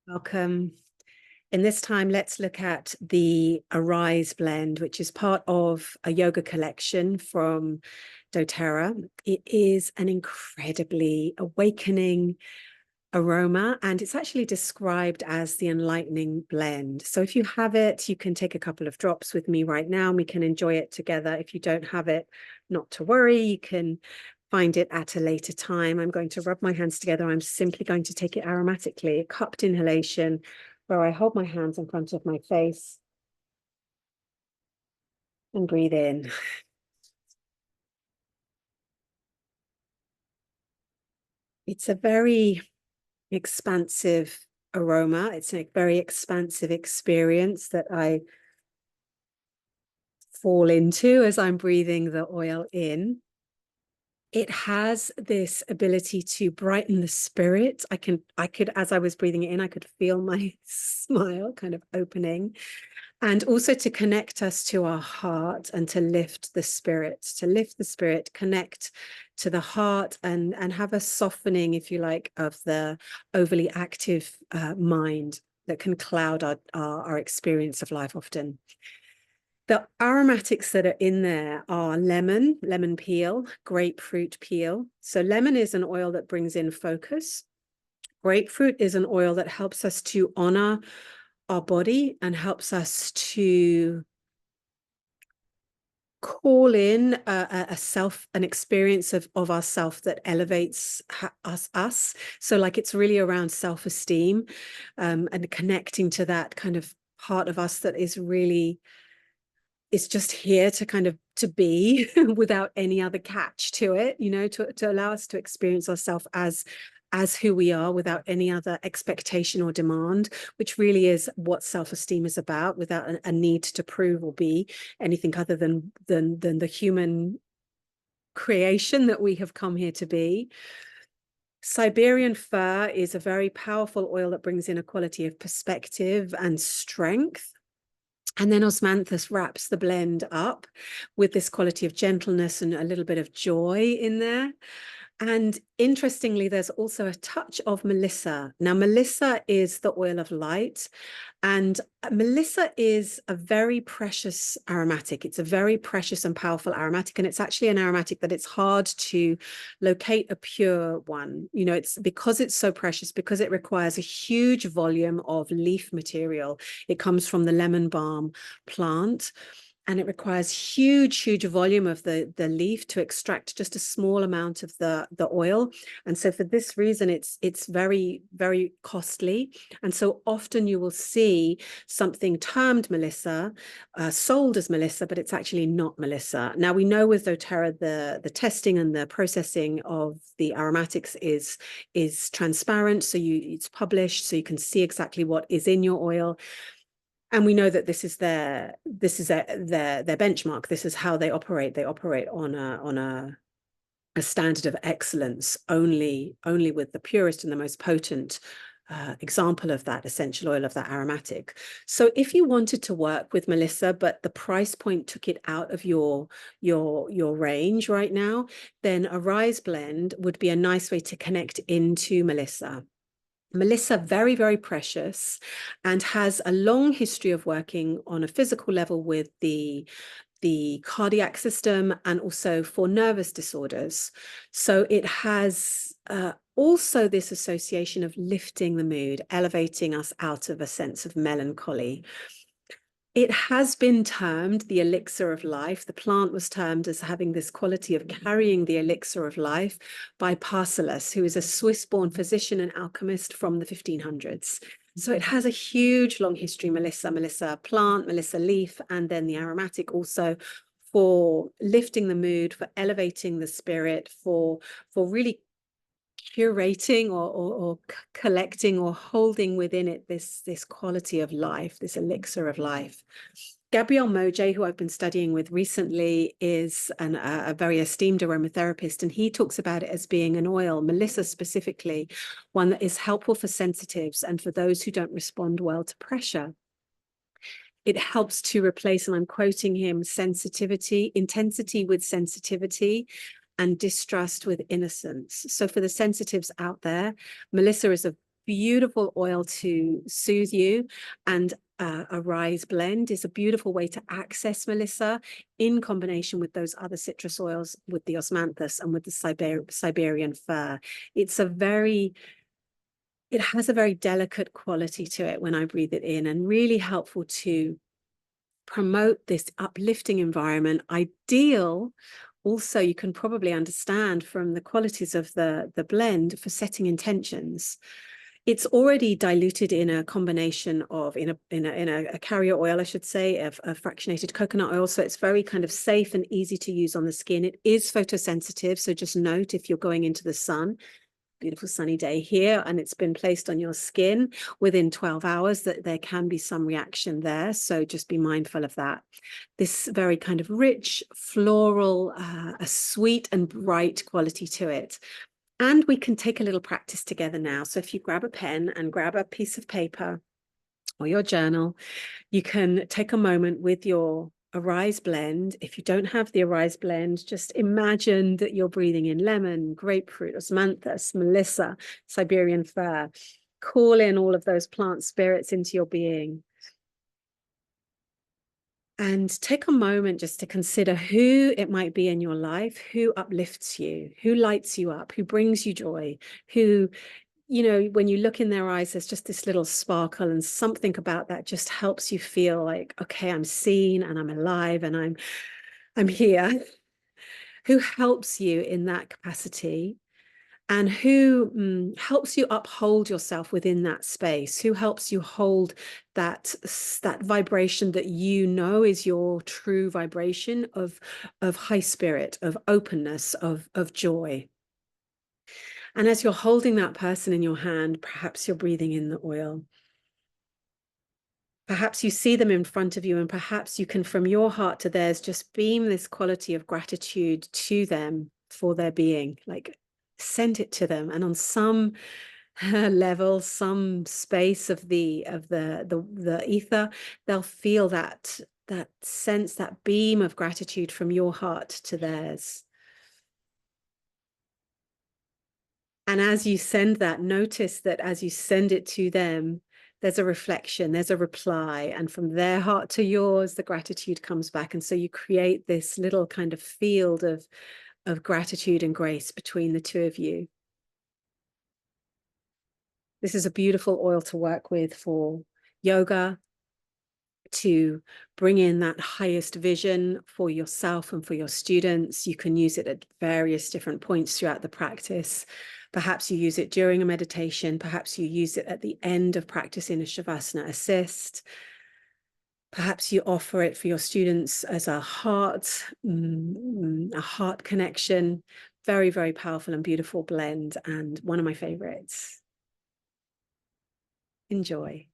Welcome. In this time, let's look at the Arise blend, which is part of a yoga collection from doTERRA. It is an incredibly awakening aroma, and it's actually described as the enlightening blend. So if you have it, you can take a couple of drops with me right now, and we can enjoy it together. If you don't have it, not to worry, you can find it at a later time. I'm going to rub my hands together. I'm simply going to take it aromatically, a cupped inhalation, where I hold my hands in front of my face and breathe in. It's a very expansive aroma. It's a very expansive experience that I fall into as I'm breathing the oil in. It has this ability to brighten the spirit. I could, as I was breathing it in, I could feel my smile kind of opening. And also to connect us to our heart and to lift the spirit, connect to the heart and have a softening, if you like, of the overly active mind that can cloud our experience of life often. The aromatics that are in there are lemon peel, grapefruit peel. So lemon is an oil that brings in focus. Grapefruit is an oil that helps us to honor our body and helps us to call in an experience of ourself that elevates us. So like it's really around self-esteem and connecting to that kind of part of us that is really, it's just here to kind of to be without any other catch to it, you know, to allow us to experience ourselves as who we are without any other expectation or demand, which really is what self-esteem is about, without a need to prove or be anything other than the human creation that we have come here to be. Siberian fir is a very powerful oil that brings in a quality of perspective and strength. And then osmanthus wraps the blend up with this quality of gentleness and a little bit of joy in there. And interestingly, there's also a touch of Melissa. Now, Melissa is the oil of light, and Melissa is a very precious aromatic. It's a very precious and powerful aromatic, and it's actually an aromatic that it's hard to locate a pure one. You know, it's because it's so precious, because it requires a huge volume of leaf material. It comes from the lemon balm plant, and it requires huge volume of the leaf to extract just a small amount of the oil. And so for this reason, it's very costly. And so often you will see something termed Melissa, sold as Melissa, but it's actually not Melissa. Now we know with doTERRA the testing and the processing of the aromatics is transparent, so it's published, so you can see exactly what is in your oil. And we know that this is their benchmark. This is how they operate. They operate on a standard of excellence, only with the purest and the most potent example of that essential oil, of that aromatic. So if you wanted to work with Melissa, but the price point took it out of your range right now, then a Rise blend would be a nice way to connect into Melissa. Melissa, very precious, and has a long history of working on a physical level with the cardiac system and also for nervous disorders. So it has also this association of lifting the mood, elevating us out of a sense of melancholy. It has been termed the elixir of life. The plant was termed as having this quality of carrying the elixir of life by Paracelsus, who is a Swiss-born physician and alchemist from the 1500s. So it has a huge, long history, Melissa plant, Melissa leaf, and then the aromatic also for lifting the mood, for elevating the spirit, for really curating or collecting or holding within it this quality of life, this elixir of life. Gabrielle Moje, who I've been studying with recently, is a very esteemed aromatherapist, and he talks about it as being an oil, Melissa specifically, one that is helpful for sensitives and for those who don't respond well to pressure. It helps to replace, and I'm quoting him, intensity with sensitivity, and distrust with innocence. So for the sensitives out there, Melissa is a beautiful oil to soothe you. And a Rise blend is a beautiful way to access Melissa in combination with those other citrus oils, with the osmanthus and with the Siberian fir. It's a very, it has a very delicate quality to it when I breathe it in, and really helpful to promote this uplifting environment. Ideal also, you can probably understand from the qualities of the blend for setting intentions. It's already diluted in a combination of in a carrier oil, I should say, of fractionated coconut oil. So it's very kind of safe and easy to use on the skin. It is photosensitive, so just note if you're going into the sun, beautiful sunny day here, and it's been placed on your skin within 12 hours, that there can be some reaction there. So just be mindful of that. This very kind of rich, floral, a sweet and bright quality to it. And we can take a little practice together now. So if you grab a pen and grab a piece of paper or your journal, you can take a moment with your Arise blend. If you don't have the Arise blend, just imagine that you're breathing in lemon, grapefruit, osmanthus, melissa, Siberian fir. Call in all of those plant spirits into your being. And take a moment just to consider who it might be in your life, who uplifts you, who lights you up, who brings you joy, who, you know, when you look in their eyes, there's just this little sparkle, and something about that just helps you feel like, okay, I'm seen and I'm alive and I'm here. Who helps you in that capacity, and who helps you uphold yourself within that space, who helps you hold that vibration that you know is your true vibration of high spirit, of openness, of joy. And as you're holding that person in your hand, perhaps you're breathing in the oil. Perhaps you see them in front of you, and perhaps you can, from your heart to theirs, just beam this quality of gratitude to them for their being, like send it to them. And on some level, some space of the ether, they'll feel that sense, that beam of gratitude from your heart to theirs. And as you send that, notice that as you send it to them, there's a reflection, there's a reply, and from their heart to yours, the gratitude comes back. And so you create this little kind of field of gratitude and grace between the two of you. This is a beautiful oil to work with for yoga, to bring in that highest vision for yourself and for your students. You can use it at various different points throughout the practice. Perhaps you use it during a meditation. Perhaps you use it at the end of practice in a Shavasana assist. Perhaps you offer it for your students as a heart connection. Very, very powerful and beautiful blend, and one of my favorites. Enjoy.